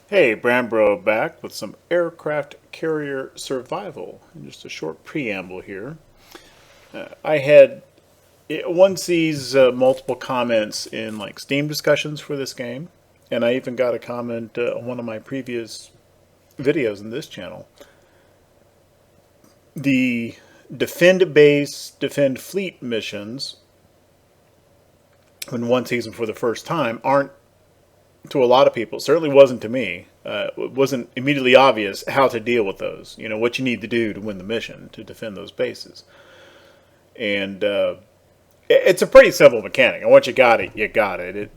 Hey, Brambro back with some aircraft carrier survival. Just a short preamble here. I had one sees multiple comments in like Steam discussions for this game, and I even got a comment on one of my previous videos in this channel. The defend base, defend fleet missions, when one sees them for the first time, aren't to a lot of people. It certainly wasn't to me. It wasn't immediately obvious how to deal with those. You know what you need to do to win the mission to defend those bases, and it's a pretty simple mechanic. And once you got it, you got it.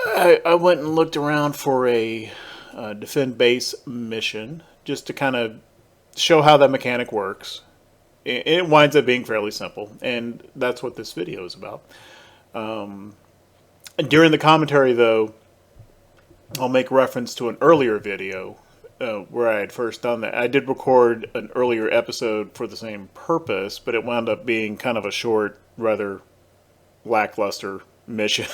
I went and looked around for a defend base mission just to kind of show how that mechanic works. It winds up being fairly simple, and that's what this video is about. During the commentary, though, I'll make reference to an earlier video where I had first done that. I did record an earlier episode for the same purpose, but it wound up being kind of a short, rather lackluster mission.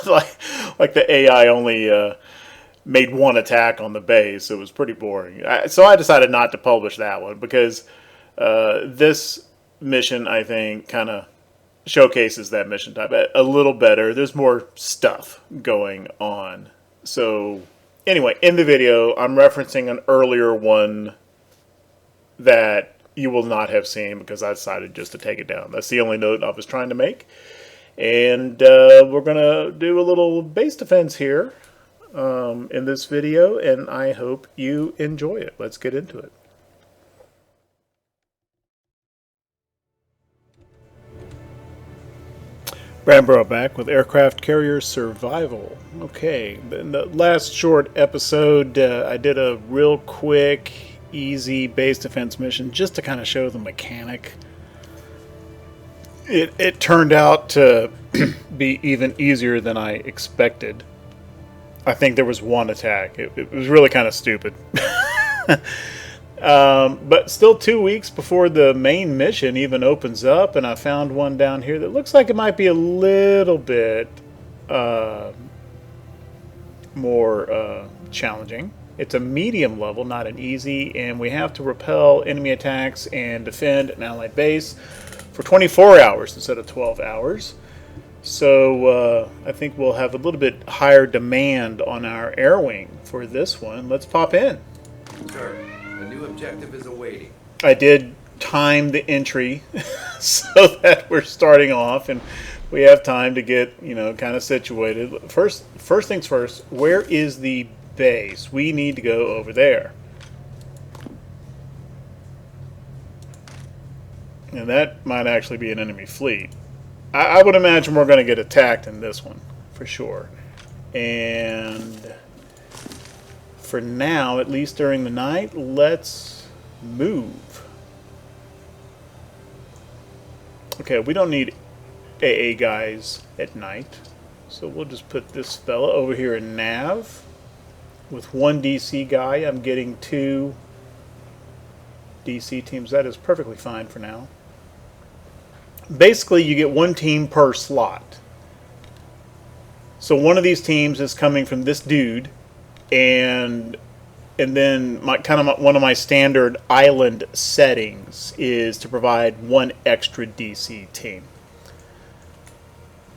like the AI only made one attack on the base. It was pretty boring. So I decided not to publish that one because this mission, I think, kind of showcases that mission type a little better. There's more stuff going on. So anyway, in the video, I'm referencing an earlier one that you will not have seen because I decided just to take it down. That's the only note I was trying to make. And we're going to do a little base defense here in this video, and I hope you enjoy it. Let's get into it. Brambro back with Aircraft Carrier Survival. Okay, in the last short episode, I did a real quick, easy base defense mission just to kind of show the mechanic. It turned out to be even easier than I expected. I think there was one attack. It was really kind of stupid. But still 2 weeks before the main mission even opens up, and I found one down here that looks like it might be a little bit more challenging. It's a medium level, not an easy, and we have to repel enemy attacks and defend an allied base for 24 hours instead of 12 hours. So I think we'll have a little bit higher demand on our air wing for this one. Let's pop in. Sir, a new objective is awaiting. I did time the entry so that we're starting off and we have time to get, kind of situated. First things first, where is the base? We need to go over there. And that might actually be an enemy fleet. I would imagine we're going to get attacked in this one, for sure. And for now, at least during the night, let's move. Okay, we don't need AA guys at night. So we'll just put this fella over here in nav. With one DC guy, I'm getting 2 DC teams. That is perfectly fine for now. Basically, you get 1 team per slot. So one of these teams is coming from this dude, and then one of my standard island settings is to provide 1 extra DC team.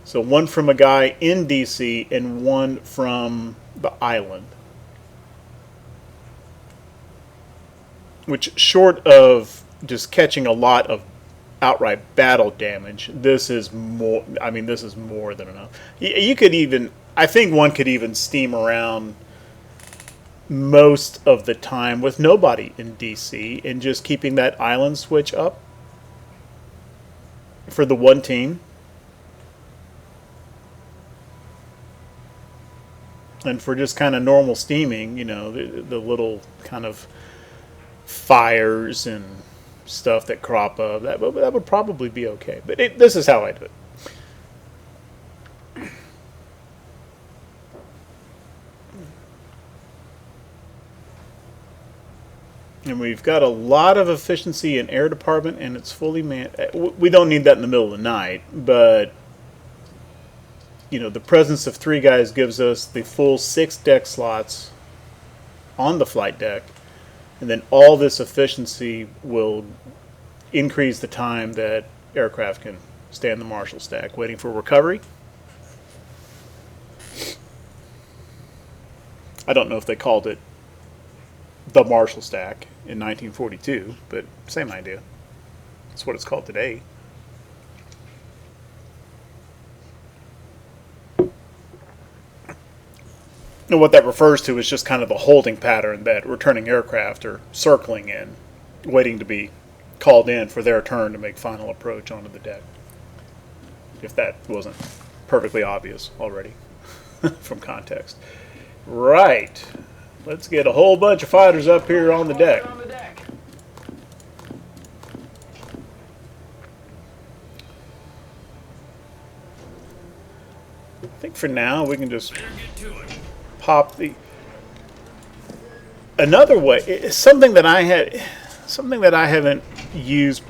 So 1 from a guy in DC and 1 from the island. Which, short of just catching a lot of outright battle damage, this is more. I mean, this is more than enough. You could even, I think, one could even steam around most of the time with nobody in DC and just keeping that island switch up for the 1 team. And for just kind of normal steaming, the little kind of fires and stuff that crop up, that would probably be okay. But this is how I do it. And we've got a lot of efficiency in air department, and it's fully manned. We don't need that in the middle of the night, but the presence of 3 guys gives us the full 6 deck slots on the flight deck, and then all this efficiency will increase the time that aircraft can stay in the Marshall stack waiting for recovery. I don't know if they called it the Marshall stack in 1942, but same idea. That's what it's called today. And what that refers to is just kind of the holding pattern that returning aircraft are circling in, waiting to be called in for their turn to make final approach onto the deck. If that wasn't perfectly obvious already from context. Right. Let's get a whole bunch of fighters up here on the deck. I think for now we can just pop the another way, something that I haven't used.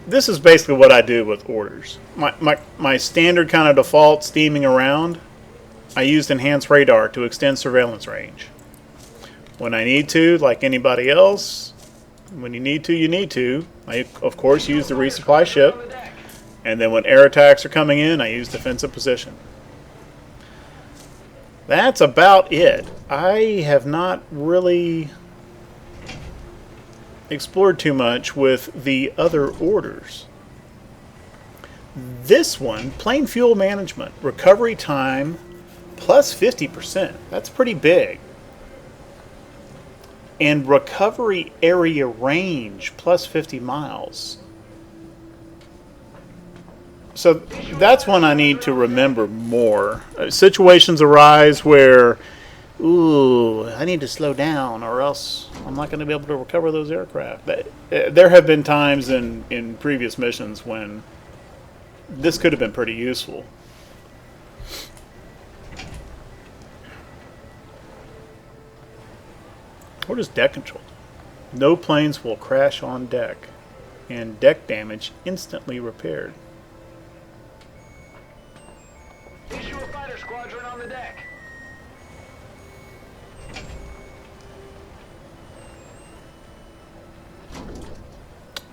This is basically what I do with orders. My standard kind of default steaming around, I used enhanced radar to extend surveillance range. When I need to, like anybody else, when you need to, I of course use the resupply ship. And then when air attacks are coming in, I use defensive position. That's about it. I have not really explored too much with the other orders. This one, plane fuel management, recovery time plus 50%. That's pretty big. And recovery area range plus 50 miles. So that's one I need to remember more. Situations arise where, I need to slow down or else I'm not going to be able to recover those aircraft. There have been times in previous missions when this could have been pretty useful. What is deck control? No planes will crash on deck, and deck damage instantly repaired. Issue a fighter squadron on the deck.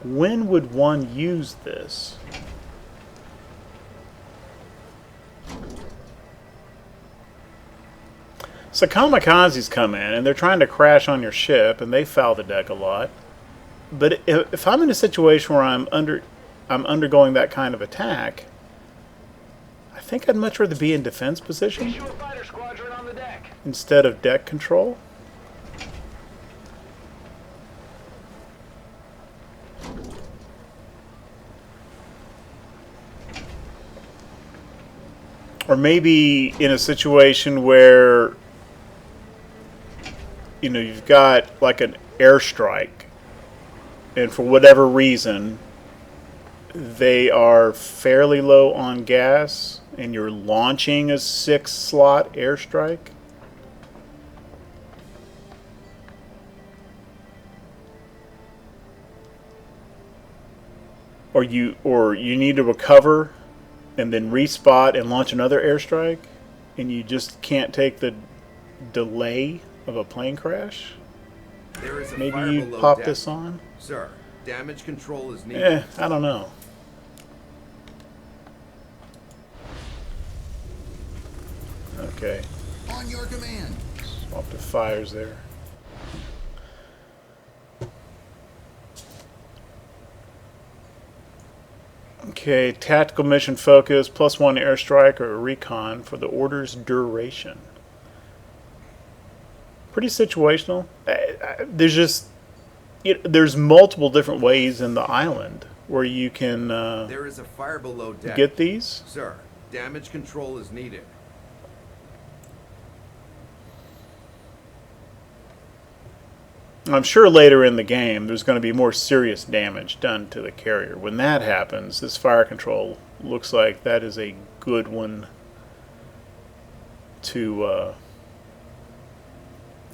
When would one use this? So kamikazes come in and they're trying to crash on your ship and they foul the deck a lot. But if I'm in a situation where I'm undergoing that kind of attack, I think I'd much rather be in defense position Issue a fighter squadron on the deck. instead of deck control. Or maybe in a situation where you've got like an airstrike and for whatever reason they are fairly low on gas and you're launching a 6-slot airstrike. Or you need to recover and then respot and launch another airstrike, and you just can't take the delay of a plane crash. There is a Maybe fire you below pop deck. this on? Sir, damage control is needed. I don't know. Okay. On your command. Swap the fires there. Okay, tactical mission focus, +1 airstrike or recon for the order's duration. Pretty situational. There's multiple different ways in the island where you can There is a fire below deck. get these. Sir, damage control is needed. I'm sure later in the game there's going to be more serious damage done to the carrier. When that happens, this fire control looks like that is a good one to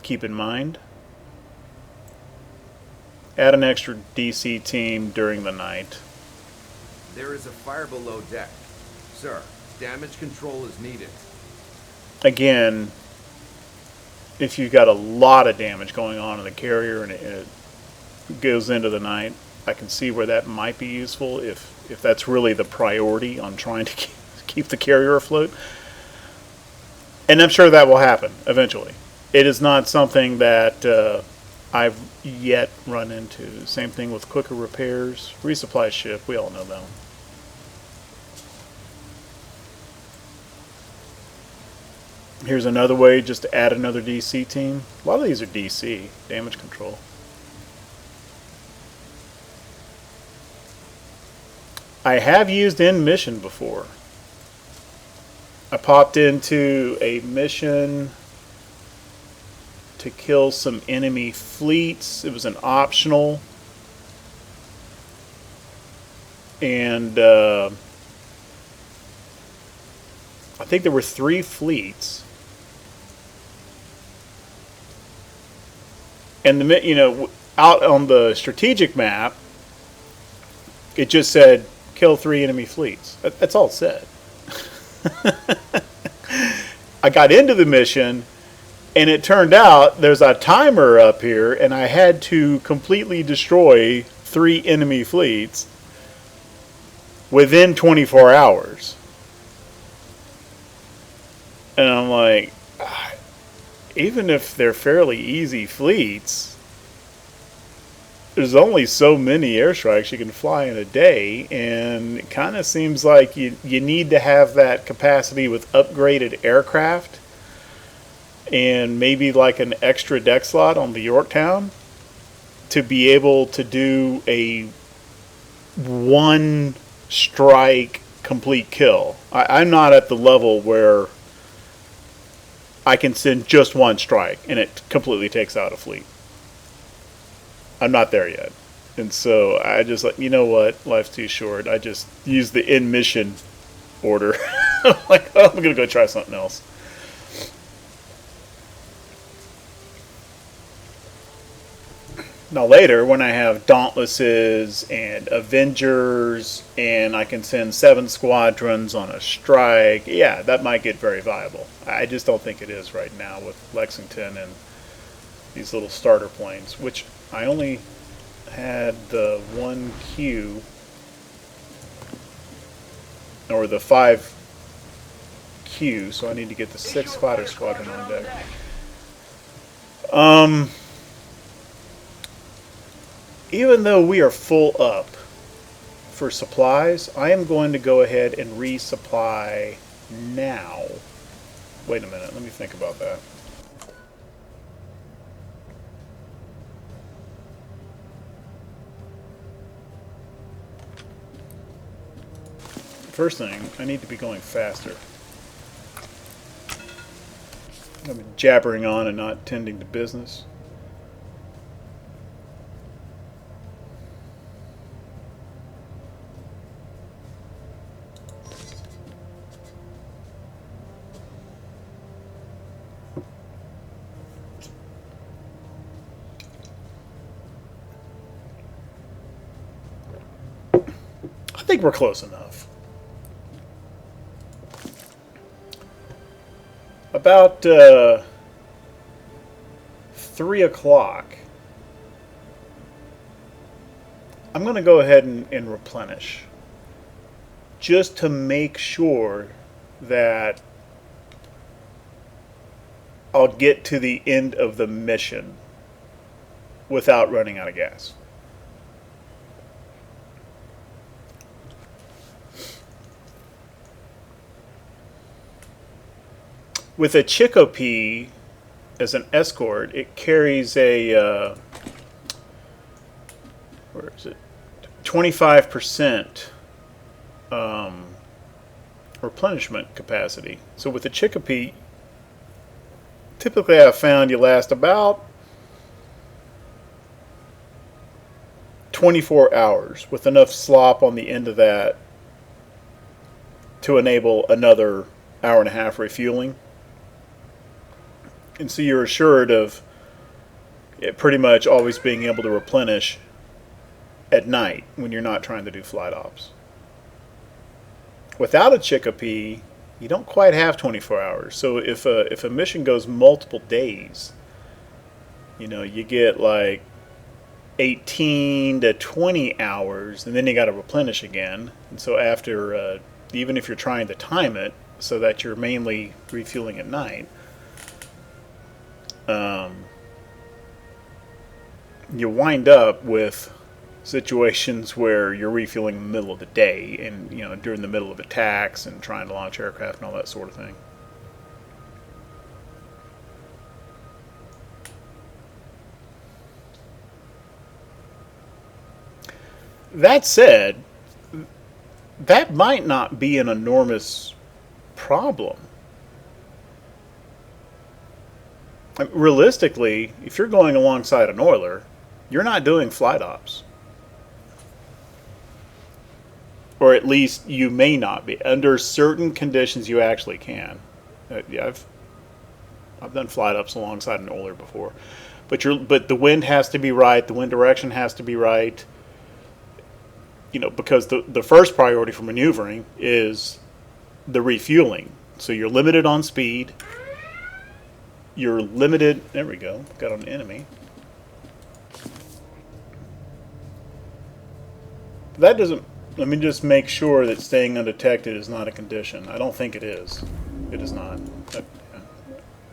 keep in mind. Add an extra DC team during the night. There is a fire below deck. Sir, Damage control is needed. Again, if you've got a lot of damage going on in the carrier and it goes into the night, I can see where that might be useful if that's really the priority on trying to keep the carrier afloat. And I'm sure that will happen eventually. It is not something that I've yet run into. Same thing with quicker repairs, resupply ship, we all know that one. Here's another way just to add another DC team. A lot of these are DC, damage control. I have used in mission before. I popped into a mission to kill some enemy fleets. It was an optional. And I think there were 3 fleets. And out on the strategic map, it just said kill 3 enemy fleets. That's all it said. I got into the mission, and it turned out there's a timer up here, and I had to completely destroy 3 enemy fleets within 24 hours. And I'm like, even if they're fairly easy fleets, there's only so many airstrikes you can fly in a day, and it kind of seems like you need to have that capacity with upgraded aircraft and maybe like an extra deck slot on the Yorktown to be able to do a 1 strike complete kill. I'm not at the level where I can send just 1 strike and it completely takes out a fleet. I'm not there yet. And so I just like, you know what? Life's too short. I just use the in mission order. I'm like, oh, I'm going to go try something else. Now later, when I have Dauntlesses and Avengers and I can send 7 squadrons on a strike, yeah, that might get very viable. I just don't think it is right now with Lexington and these little starter planes, which I only had the 1 Q, or the 5 Q, so I need to get the 6 fighter squadron on deck. Even though we are full up for supplies, I am going to go ahead and resupply now. Wait a minute, let me think about that. First thing, I need to be going faster. I'm jabbering on and not tending to business. I think we're close enough. About 3 o'clock, I'm going to go ahead and replenish, just to make sure that I'll get to the end of the mission without running out of gas. With a Chicopee as an escort, it carries a where is it? 25% replenishment capacity. So with the Chicopee, typically I've found you last about 24 hours with enough slop on the end of that to enable another hour and a half refueling. And so you're assured of it pretty much always being able to replenish at night when you're not trying to do flight ops. Without a Chicopee, you don't quite have 24 hours. So if a mission goes multiple days, you get like 18 to 20 hours, and then you got to replenish again. And so after, even if you're trying to time it so that you're mainly refueling at night, you wind up with situations where you're refueling in the middle of the day and during the middle of attacks and trying to launch aircraft and all that sort of thing. That said, that might not be an enormous problem. Realistically, if you're going alongside an oiler, you're not doing flight ops. Or at least you may not be. Under certain conditions, you actually can. Yeah, I've done flight ops alongside an oiler before, but the wind has to be right. The wind direction has to be right. Because the first priority for maneuvering is the refueling. So you're limited on speed. You're limited. There we go. Got an enemy. That doesn't. Let me just make sure that staying undetected is not a condition. I don't think it is. It is not.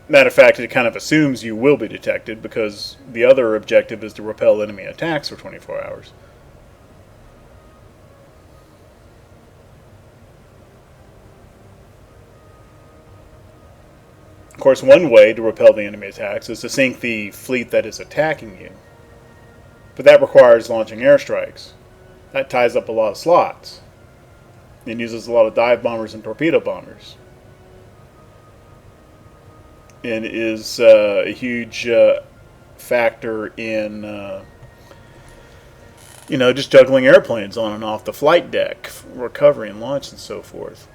Matter of fact, it kind of assumes you will be detected because the other objective is to repel enemy attacks for 24 hours. Of course, one way to repel the enemy attacks is to sink the fleet that is attacking you. But that requires launching airstrikes. That ties up a lot of slots and uses a lot of dive bombers and torpedo bombers. And is a huge factor in just juggling airplanes on and off the flight deck, recovery and launch and so forth.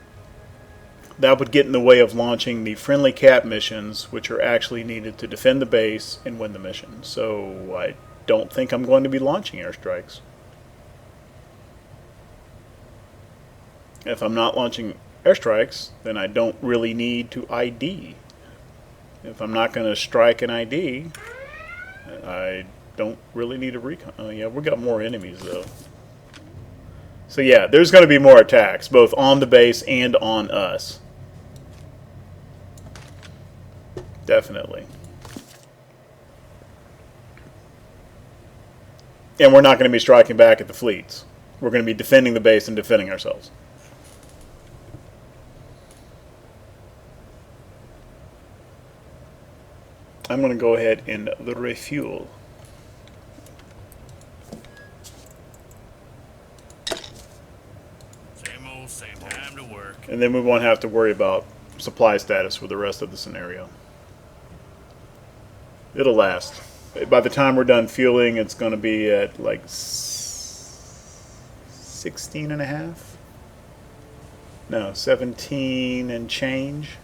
That would get in the way of launching the friendly cap missions, which are actually needed to defend the base and win the mission. So I don't think I'm going to be launching airstrikes. If I'm not launching airstrikes, then I don't really need to ID. If I'm not going to strike an ID, I don't really need a recon. Oh yeah, we got more enemies though. So yeah, there's going to be more attacks, both on the base and on us. Definitely. And we're not going to be striking back at the fleets. We're going to be defending the base and defending ourselves. I'm going to go ahead and refuel. Same old, same time to work. And then we won't have to worry about supply status for the rest of the scenario. It'll last. By the time we're done fueling, it's going to be at like 16 and a half? No, 17 and change.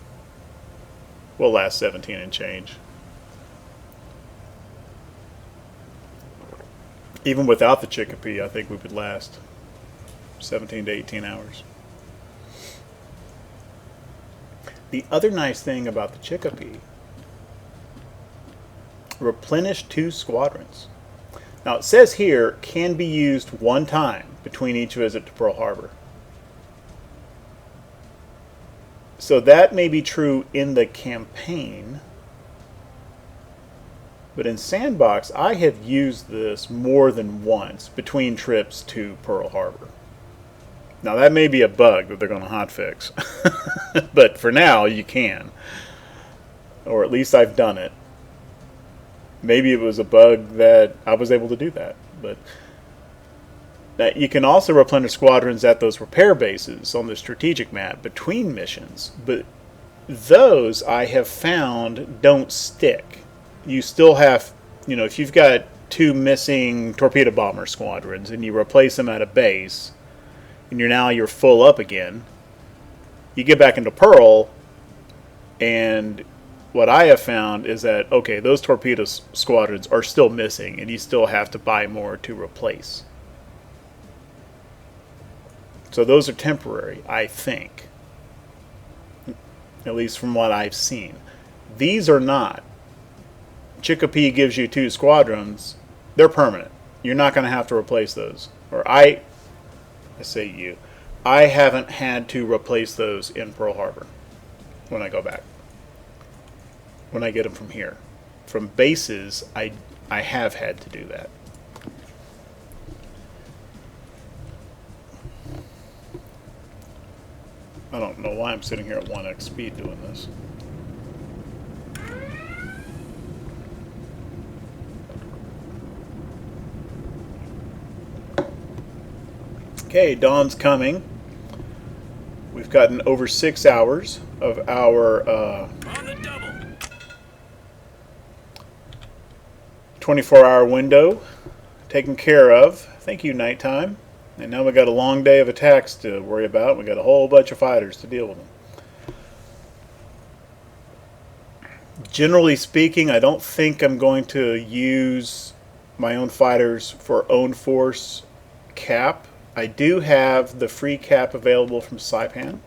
We'll last 17 and change. Even without the Chicopee, I think we would last 17 to 18 hours. The other nice thing about the Chicopee, replenish 2 squadrons. Now it says here, can be used one time between each visit to Pearl Harbor. So that may be true in the campaign, but in Sandbox, I have used this more than once between trips to Pearl Harbor. Now that may be a bug that they're going to hotfix, but for now you can, or at least I've done it. Maybe it was a bug that I was able to do that, but you can also replenish squadrons at those repair bases on the strategic map between missions, but those I have found don't stick. You still have, if you've got 2 missing torpedo bomber squadrons and you replace them at a base and you're full up again, you get back into Pearl, and what I have found is that, okay, those torpedo squadrons are still missing and you still have to buy more to replace. So those are temporary, I think. at least from what I've seen. These are not. Chicopee gives you 2 squadrons. They're permanent. You're not going to have to replace those. Or I say you. I haven't had to replace those in Pearl Harbor when I go back. When I get them from here. From bases, I have had to do that. I don't know why I'm sitting here at 1x speed doing this. Okay, dawn's coming. We've gotten over 6 hours of our On the double. 24-hour window taken care of. Thank you, nighttime. And now we got a long day of attacks to worry about. We got a whole bunch of fighters to deal with them. Generally speaking, I don't think I'm going to use my own fighters for own force cap. I do have the free cap available from Saipan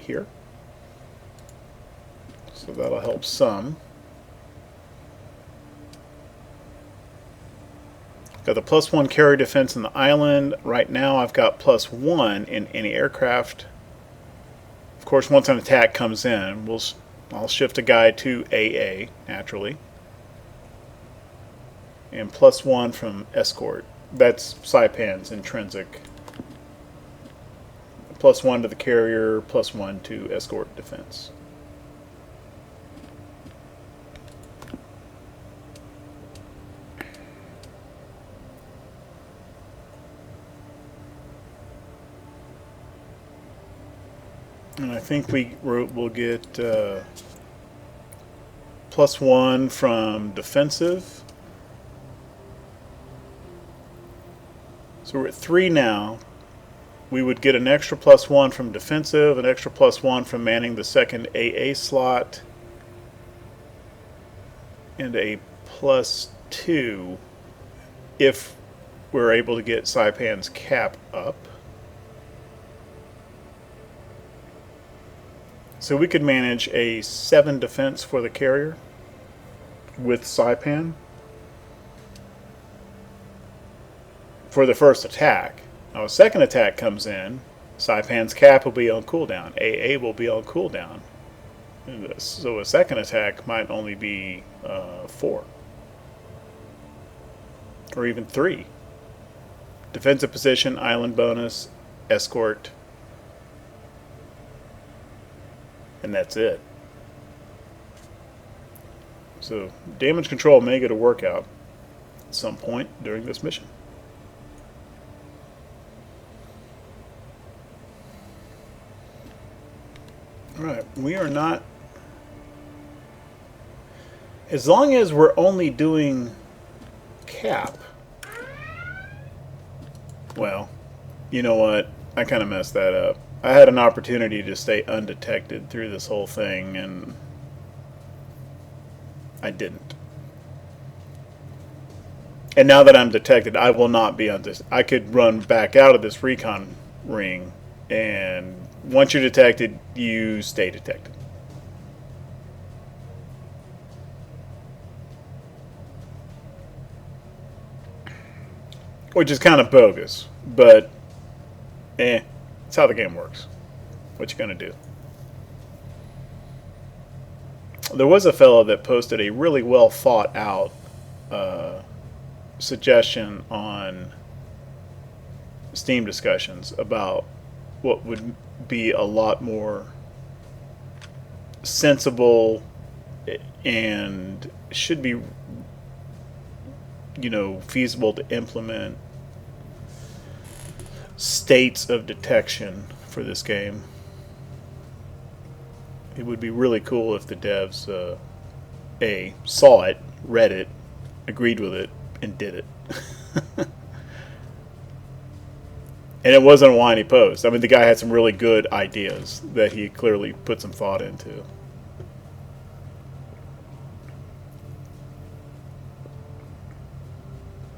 here. So that'll help some. Got the +1 carrier defense in the island. Right now I've got +1 in any aircraft. Of course, once an attack comes in, I'll shift a guy to AA, naturally. And +1 from escort. That's Saipan's intrinsic. +1 to the carrier, +1 to escort defense. And I think we'll get +1 from defensive. So we're at 3 now. We would get an extra +1 from defensive, an extra +1 from manning the second AA slot, and a +2 if we're able to get Saipan's cap up. So we could manage a 7 defense for the carrier with Saipan for the first attack. Now a second attack comes in, Saipan's cap will be on cooldown, AA will be on cooldown. So a second attack might only be 4. Or even 3. Defensive position, island bonus, escort, and that's it. So damage control may get a workout at some point during this mission. Alright, we are not... As long as we're only doing cap... Well, you know what? I kind of messed that up. I had an opportunity to stay undetected through this whole thing, and I didn't. And now that I'm detected, I will not be on this. I could run back out of this recon ring, and once you're detected, you stay detected. Which is kind of bogus, but that's how the game works. What you gonna do? There was a fellow that posted a really well thought out suggestion on Steam discussions about what would be a lot more sensible and should be, feasible to implement states of detection for this game. It would be really cool if the devs saw it, read it, agreed with it, and did it. And it wasn't a whiny post. I mean, the guy had some really good ideas that he clearly put some thought into.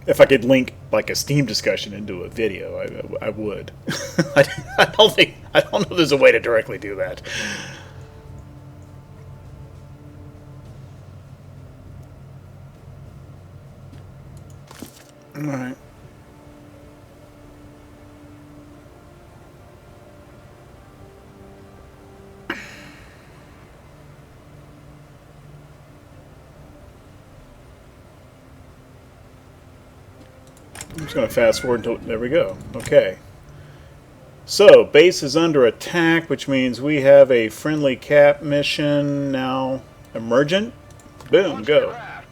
If I could link like a Steam discussion into a video, I would. I don't know there's a way to directly do that. All right. I'm just going to fast forward until, there we go. Okay. So, base is under attack, which means we have a friendly cap mission now emergent. Boom, Launch your go. craft.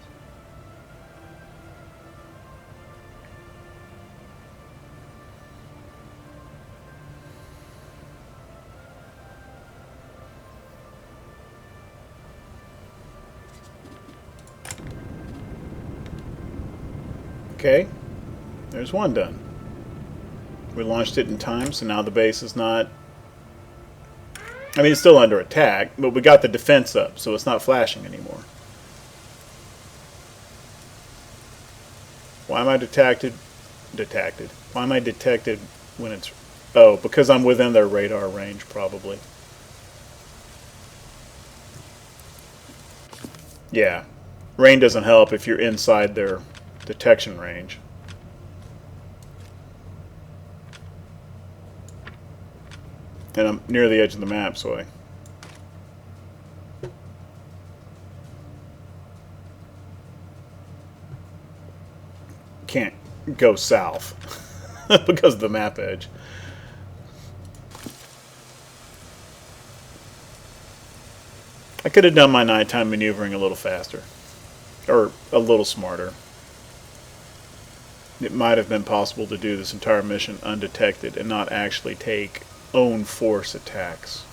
Okay. There's one done. We launched it in time, so now the base is not... I mean, it's still under attack, but we got the defense up, so it's not flashing anymore. Why am I detected? Why am I detected when it's... Oh, because I'm within their radar range, probably. Yeah. Rain doesn't help if you're inside their detection range. And I'm near the edge of the map, so I... can't go south because of the map edge. I could have done my nighttime maneuvering a little faster. Or a little smarter. It might have been possible to do this entire mission undetected and not actually take own force attacks.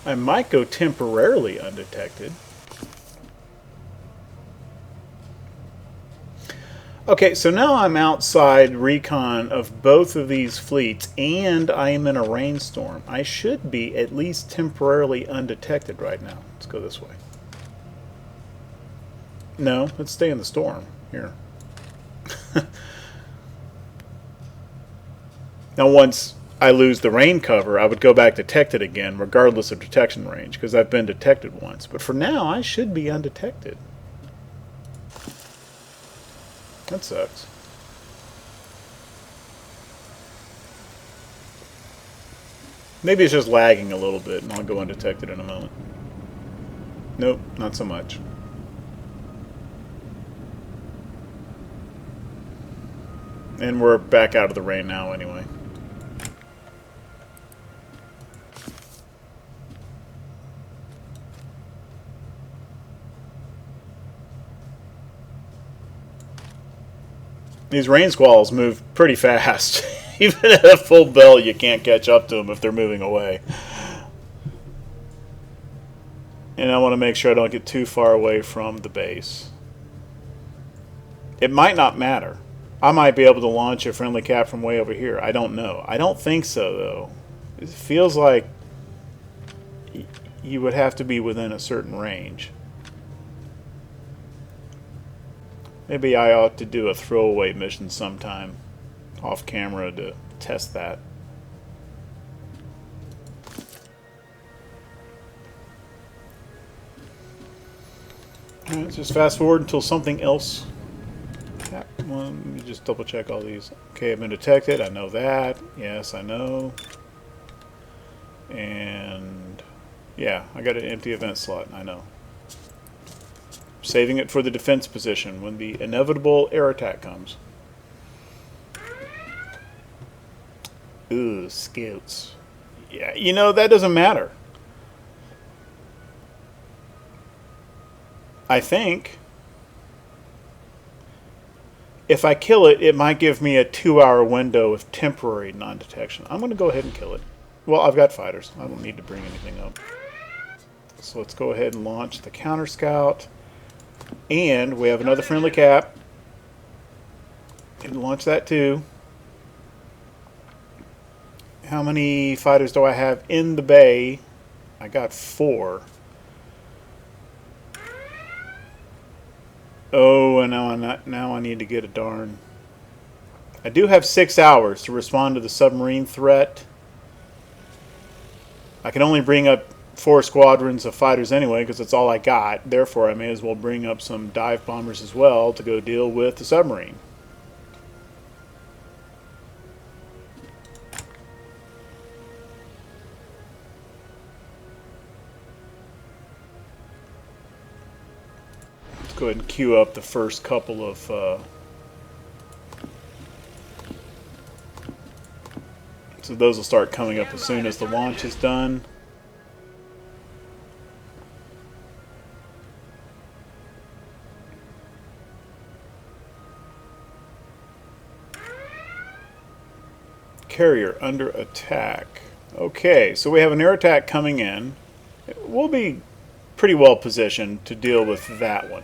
I might go temporarily undetected. Okay, so now I'm outside recon of both of these fleets, and I am in a rainstorm. I should be at least temporarily undetected right now. Let's go this way. No, let's stay in the storm. Here. Now once I lose the rain cover, I would go back detected again, regardless of detection range, because I've been detected once. But for now, I should be undetected. That sucks. Maybe it's just lagging a little bit, and I'll go undetected in a moment. Nope, not so much. And we're back out of the rain now anyway. These rain squalls move pretty fast. Even at a full belt, you can't catch up to them if they're moving away. And I want to make sure I don't get too far away from the base. It might not matter. I might be able to launch a friendly cap from way over here. I don't know. I don't think so, though. It feels like you would have to be within a certain range. Maybe I ought to do a throwaway mission sometime off camera to test that. Alright, let's just fast forward until something else. Well, let me just double check all these. Okay, I've been detected. I know that. Yes, I know. And yeah, I got an empty event slot. I know. Saving it for the defense position when the inevitable air attack comes. Ooh, scouts. Yeah, you know, that doesn't matter. I think if I kill it, it might give me a 2-hour window of temporary non-detection. I'm going to go ahead and kill it. Well, I've got fighters. I don't need to bring anything up. So let's go ahead and launch the counter scout. And we have another friendly cap. And launch that too. How many fighters do I have in the bay? I got 4. Oh, and now I need to get a darn. I do have 6 hours to respond to the submarine threat. I can only bring up 4 squadrons of fighters anyway because that's all I got. Therefore, I may as well bring up some dive bombers as well to go deal with the submarine. Let's go ahead and queue up the first couple of so those will start coming up as soon as the launch is done. Carrier under attack. Okay, so we have an air attack coming in. We'll be pretty well positioned to deal with that one.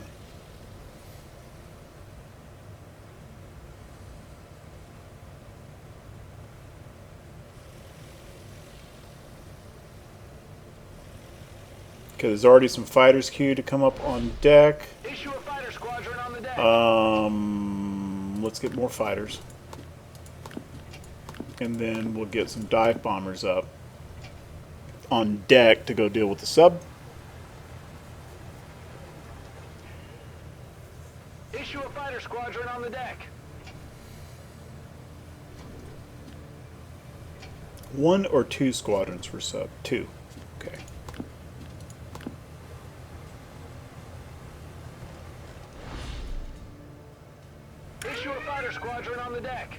Okay, there's already some fighters queued to come up on deck. Issue a fighter squadron on the deck. Let's get more fighters. And then we'll get some dive bombers up on deck to go deal with the sub. Issue a fighter squadron on the deck. 1 or 2 squadrons for sub? 2. Okay. Issue a fighter squadron on the deck.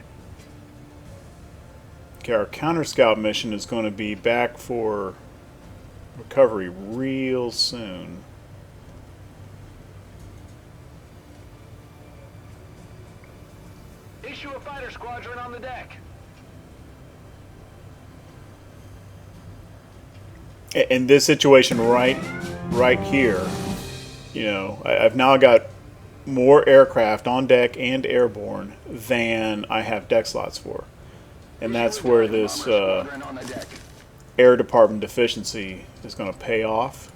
Okay, our counter scout mission is going to be back for recovery real soon. Issue a fighter squadron on the deck. In this situation right here, you know, I've now got more aircraft on deck and airborne than I have deck slots for. And that's where this Air Department deficiency is going to pay off.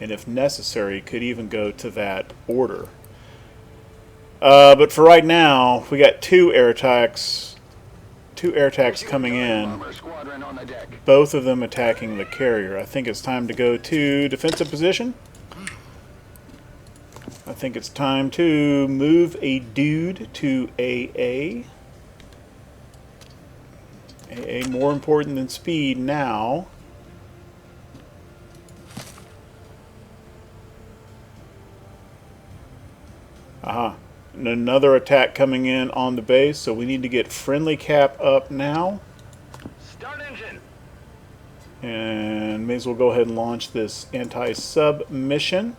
And if necessary, could even go to that order. But for right now, we got 2 air attacks coming in. Both of them attacking the carrier. I think it's time to go to defensive position. I think it's time to move a dude to AA. AA more important than speed now. Aha. And another attack coming in on the base, so we need to get friendly cap up now. Start engine. And may as well go ahead and launch this anti-sub mission.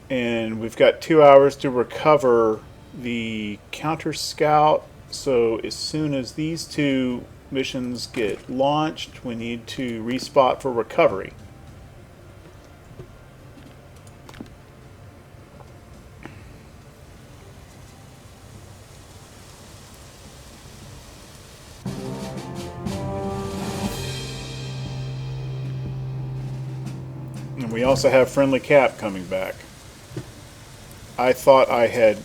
And we've got 2 hours to recover the counter scout. So as soon as these 2 missions get launched, we need to respot for recovery. And we also have friendly cap coming back. I thought I had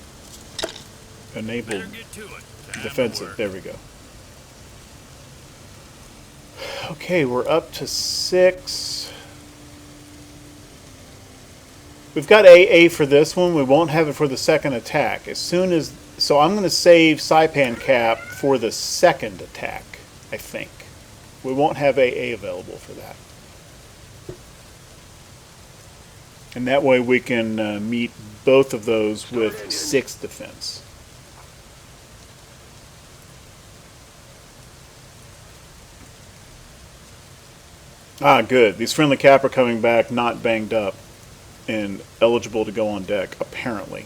enabled Get to it. Time to defensive. work. There we go. Okay, we're up to 6. We've got AA for this one. We won't have it for the second attack. As soon as... So I'm going to save Saipan cap for the second attack, I think. We won't have AA available for that. And that way we can meet both of those with 6 defense. Ah, good. These friendly cap are coming back not banged up and eligible to go on deck, apparently.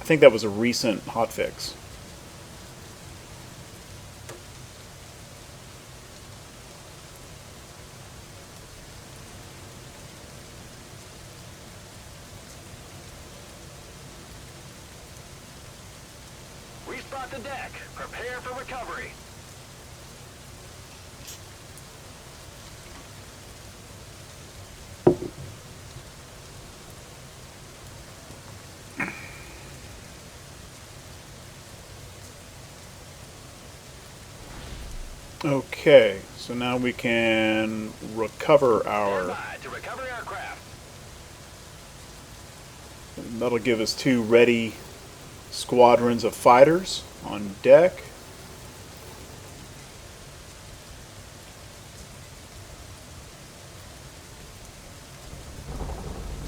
I think that was a recent hotfix. Spot the deck. Prepare for recovery. Okay, so now we can recover Stand our... by to recover aircraft. That'll give us 2 ready squadrons of fighters on deck.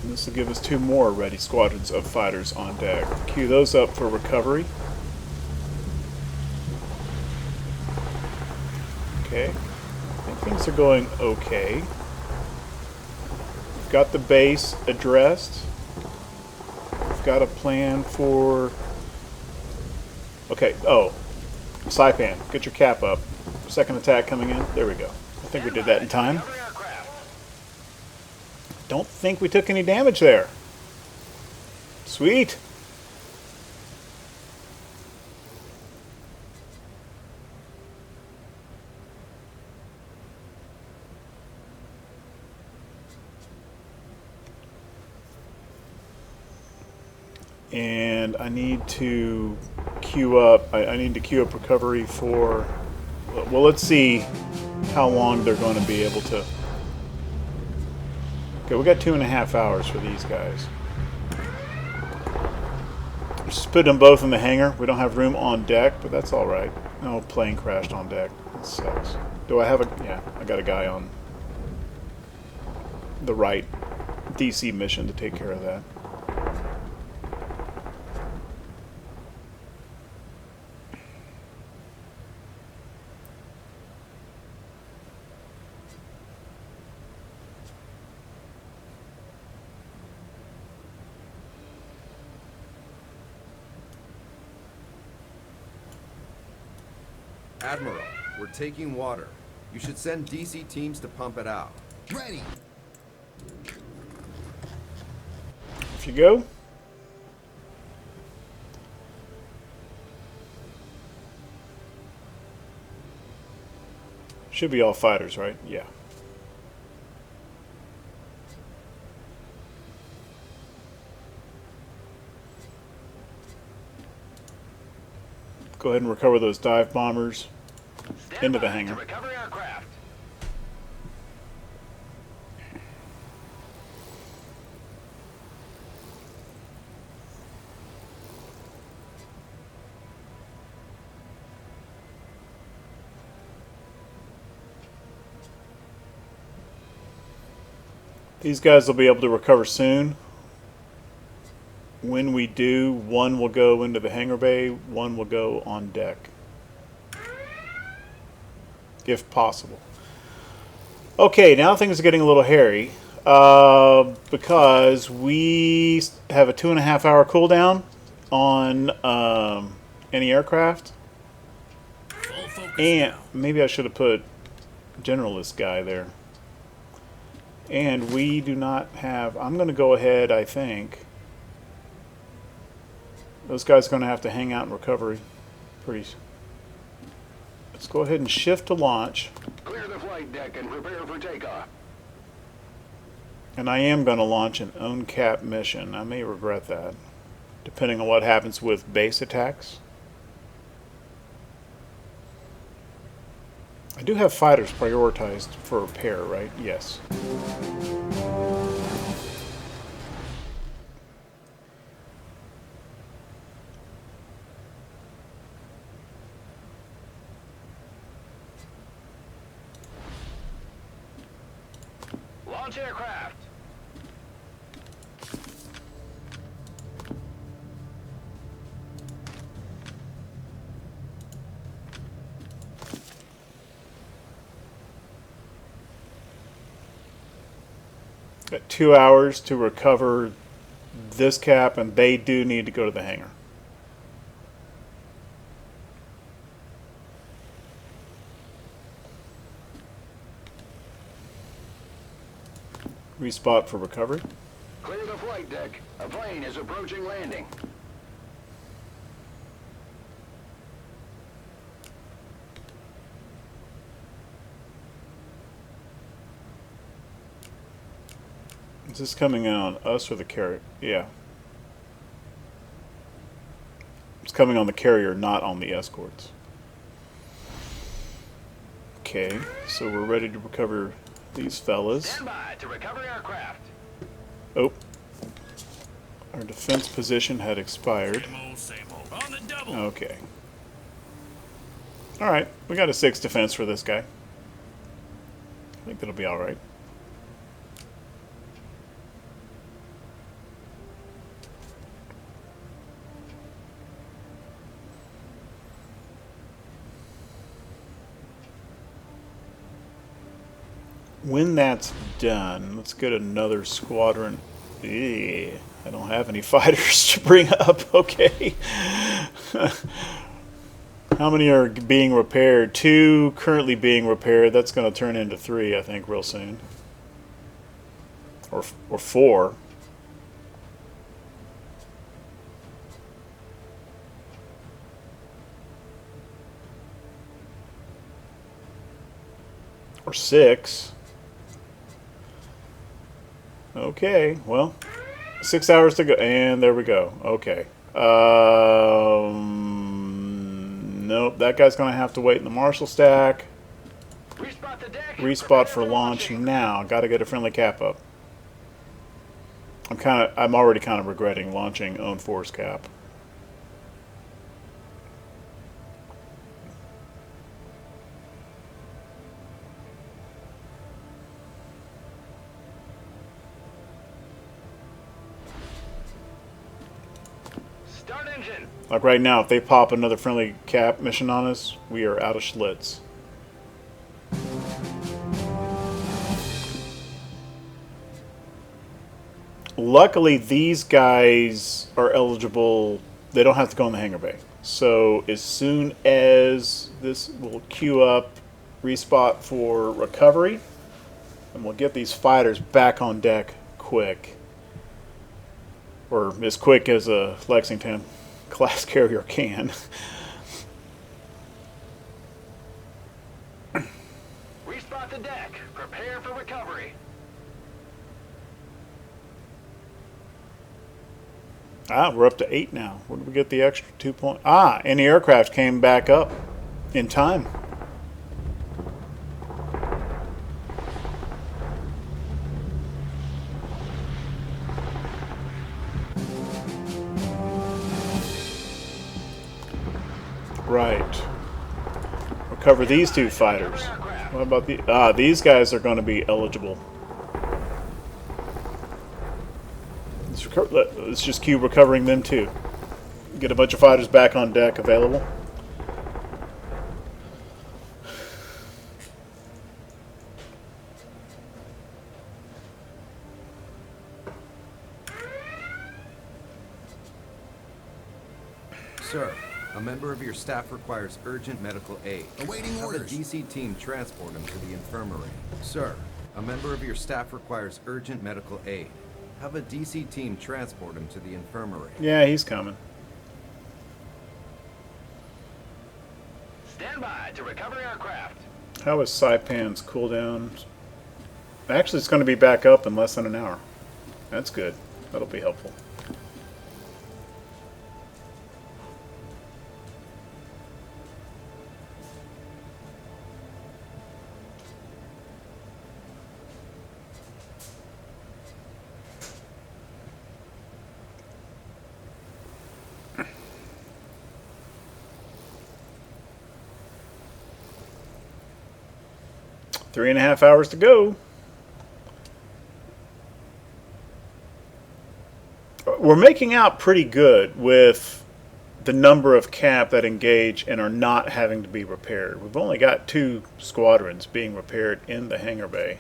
And this will give us 2 more ready squadrons of fighters on deck. Queue those up for recovery. Okay, I think things are going okay. We've got the base addressed. We've got a plan for... Okay, oh, Saipan, get your cap up. Second attack coming in. There we go. I think we did that in time. Recover aircraft. Don't think we took any damage there. Sweet. And I need to queue up. I need to queue up recovery for... Well, let's see how long they're going to be able to... Okay, we got 2.5 hours for these guys. Just put them both in the hangar. We don't have room on deck, but that's all right. Oh, plane crashed on deck. That sucks. Do I have a... Yeah, I got a guy on the right DC mission to take care of that. Admiral, we're taking water. You should send DC teams to pump it out. Ready. Off you go. Should be all fighters, right? Yeah. Go ahead and recover those dive bombers Stand into the by hangar. to recover aircraft. These guys will be able to recover soon. When we do, 1 will go into the hangar bay, 1 will go on deck. If possible. Okay, now things are getting a little hairy. Because we have a 2.5 hour cooldown on any aircraft. Full focus And now. maybe I should have put generalist guy there. And we do not have... I'm going to go ahead, I think... Those guys are going to have to hang out in recovery. Let's go ahead and shift to launch. Clear the flight deck and prepare for takeoff. And I am going to launch an own cap mission. I may regret that, depending on what happens with base attacks. I do have fighters prioritized for repair, right? Yes. Launch aircraft. Got 2 hours to recover this cap, and they do need to go to the hangar. Respot for recovery. Clear the flight deck. A plane is approaching landing. Is this coming on us or the carrier? Yeah. It's coming on the carrier, not on the escorts. Okay, so we're ready to recover these fellas. Stand by to recover aircraft. Oh. Our defense position had expired. Same old, same old. On the double. Okay. Alright, we got a 6 defense for this guy. I think that'll be alright. When that's done, let's get another squadron. I don't have any fighters to bring up. Okay. How many are being repaired? 2 currently being repaired. That's going to turn into 3, I think, real soon. Or 4. Or 6. Okay, well, 6 hours to go, and there we go. Okay. Nope, that guy's going to have to wait in the Marshall stack. Respot the deck. Respot for launch now. Got to get a friendly cap up. I'm already kind of regretting launching own force cap. Start engine. Like right now, if they pop another friendly cap mission on us, we are out of Schlitz. Luckily, these guys are eligible. They don't have to go in the hangar bay. So as soon as this will queue up, respot for recovery, and we'll get these fighters back on deck quick. Or as quick as a Lexington class carrier can. Respot the deck. Prepare for recovery. We're up to 8 now. Where did we get the extra 2 points? And the aircraft came back up in time. Right. Recover these 2 fighters. What about the... these guys are going to be eligible. Let's just keep recovering them too. Get a bunch of fighters back on deck available. Sir, a member of your staff requires urgent medical aid. Awaiting Have orders. a DC team transport him to the infirmary. Sir, a member of your staff requires urgent medical aid. Have a DC team transport him to the infirmary. Yeah, he's coming. Stand by to recover aircraft. How is Saipan's cooldown? Actually, it's going to be back up in less than an hour. That's good. That'll be helpful. Three and a half hours to go. We're making out pretty good with the number of cap that engage and are not having to be repaired. We've only got 2 squadrons being repaired in the hangar bay.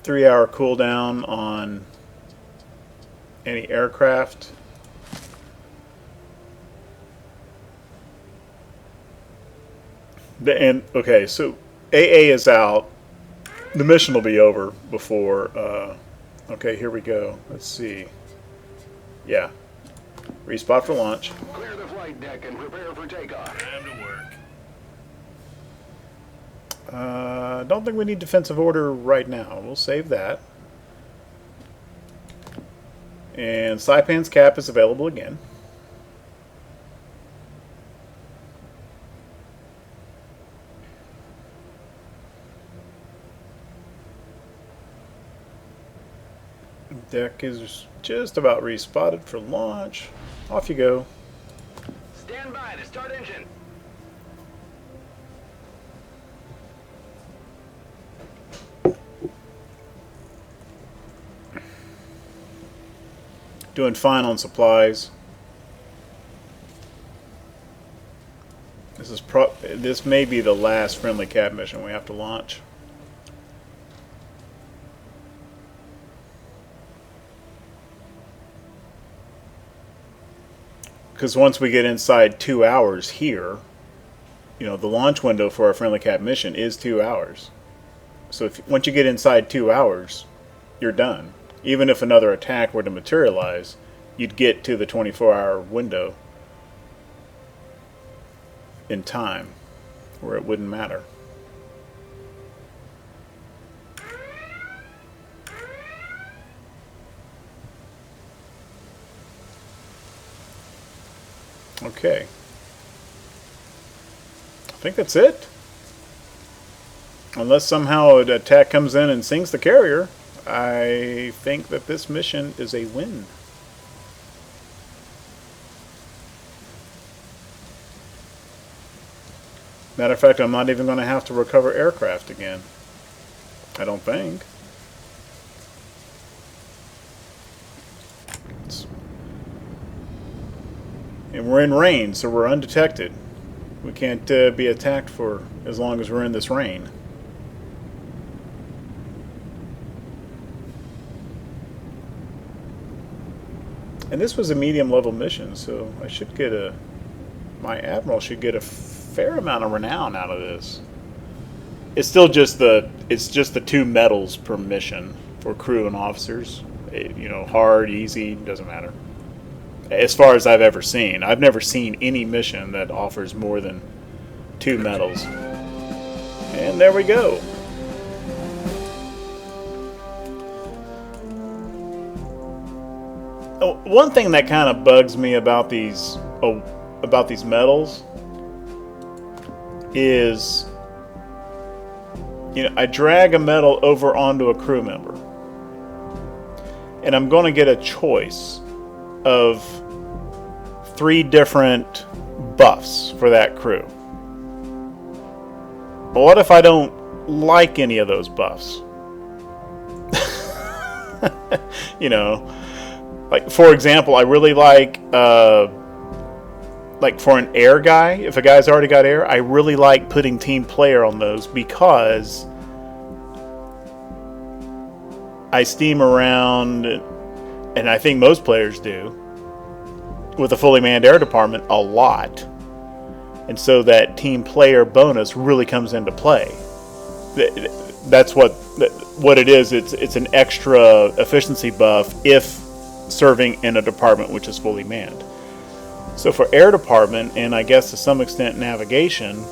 Three-hour cooldown on any aircraft. Okay, so AA is out. The mission will be over before. Okay, here we go. Let's see. Yeah. Respot for launch. Clear the flight deck and prepare for takeoff. Time to work. Don't think we need defensive order right now. We'll save that. And Saipan's cap is available again. Deck is just about respotted for launch. Off you go. Stand by to start engine. Doing fine on supplies. This may be the last friendly cap mission we have to launch. Because once we get inside 2 hours here, you know, the launch window for a friendly cap mission is 2 hours. So once you get inside 2 hours, you're done. Even if another attack were to materialize, you'd get to the 24-hour window in time, where it wouldn't matter. Okay. I think that's it. Unless somehow an attack comes in and sinks the carrier, I think that this mission is a win. Matter of fact, I'm not even going to have to recover aircraft again. I don't think. And we're in rain, so we're undetected. We can't be attacked for as long as we're in this rain. And this was a medium level mission, so I should get my admiral should get a fair amount of renown out of this. It's still just the 2 medals per mission for crew and officers. You know, hard, easy, doesn't matter. As far as I've ever seen, I've never seen any mission that offers more than 2 medals. And there we go. One thing that kind of bugs me about these medals is, you know, I drag a medal over onto a crew member, and I'm going to get a choice of 3 different buffs for that crew. But what if I don't like any of those buffs? You know, like, for example, I really like for an air guy, if a guy's already got air, I really like putting team player on those because I steam around, and I think most players do, with a fully manned air department a lot. And so that team player bonus really comes into play. That's what it is. It's an extra efficiency buff if serving in a department which is fully manned. So for air department, and I guess to some extent navigation,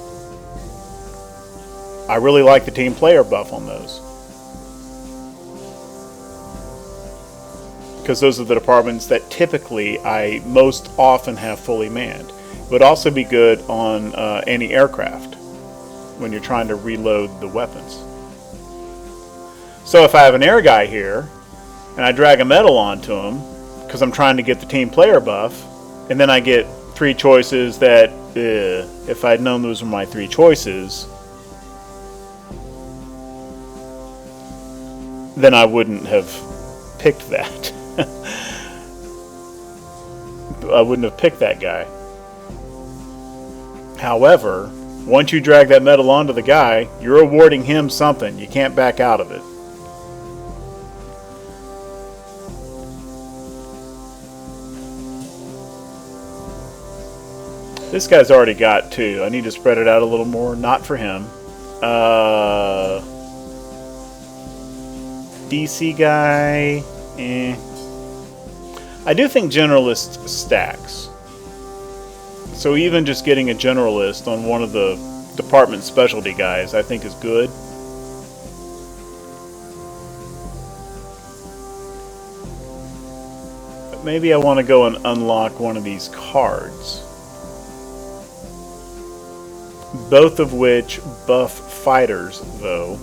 I really like the team player buff on those. Because those are the departments that typically I most often have fully manned. It would also be good on anti-aircraft when you're trying to reload the weapons. So if I have an air guy here, and I drag a medal onto him, because I'm trying to get the team player buff, and then I get 3 choices that, if I'd known those were my 3 choices, then I wouldn't have picked that. I wouldn't have picked that guy. However, once you drag that medal onto the guy, you're awarding him something. You can't back out of it. This guy's already got 2. I need to spread it out a little more. Not for him. DC guy, I do think generalist stacks. So even just getting a generalist on one of the department specialty guys, I think is good. But maybe I want to go and unlock one of these cards. Both of which buff fighters, though.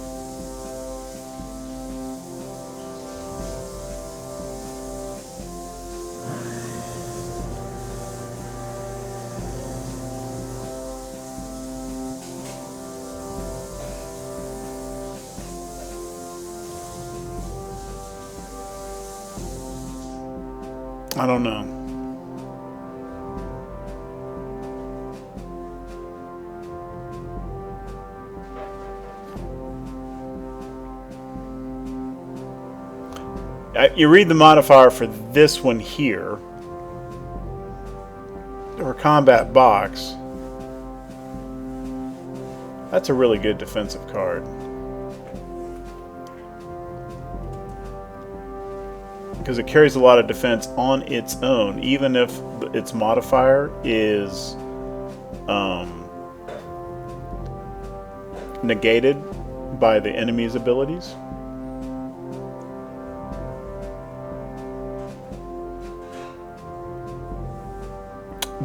I don't know. You read the modifier for this one here, or combat box. That's a really good defensive card. Because it carries a lot of defense on its own, even if its modifier is negated by the enemy's abilities.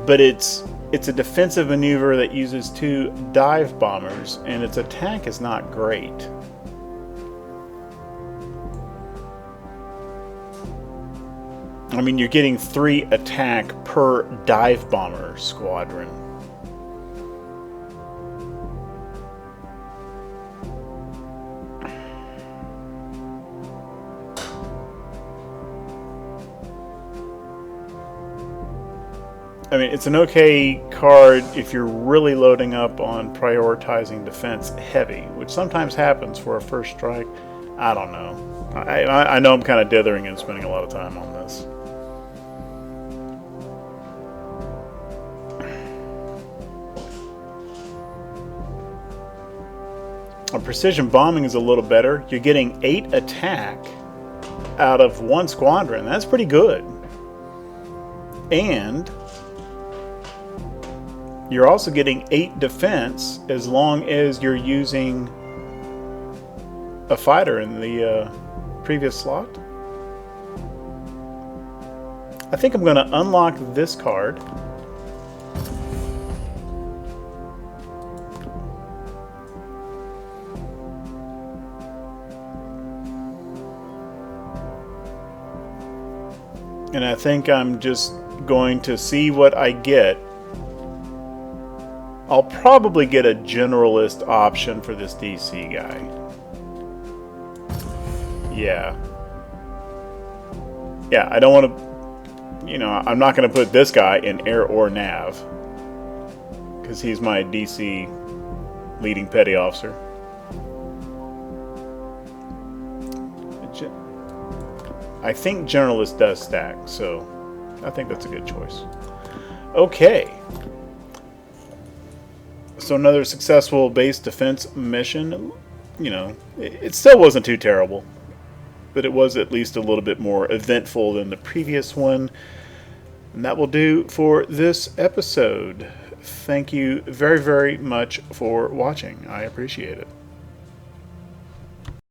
But it's a defensive maneuver that uses 2 dive bombers, and its attack is not great. I mean, you're getting 3 attack per dive bomber squadron. I mean, it's an okay card if you're really loading up on prioritizing defense heavy, which sometimes happens for a first strike. I don't know. I know I'm kind of dithering and spending a lot of time on this. Precision bombing is a little better. You're getting 8 attack out of 1 squadron. That's pretty good. And you're also getting 8 defense as long as you're using a fighter in the previous slot. I think I'm going to unlock this card. And I think I'm just going to see what I get. I'll probably get a generalist option for this DC guy. Yeah. Yeah, I don't want to... You know, I'm not going to put this guy in air or nav. Because he's my DC leading petty officer. I think generalist does stack, so I think that's a good choice. Okay. So another successful base defense mission. You know, it still wasn't too terrible, but it was at least a little bit more eventful than the previous one. And that will do for this episode. Thank you very, very much for watching. I appreciate it.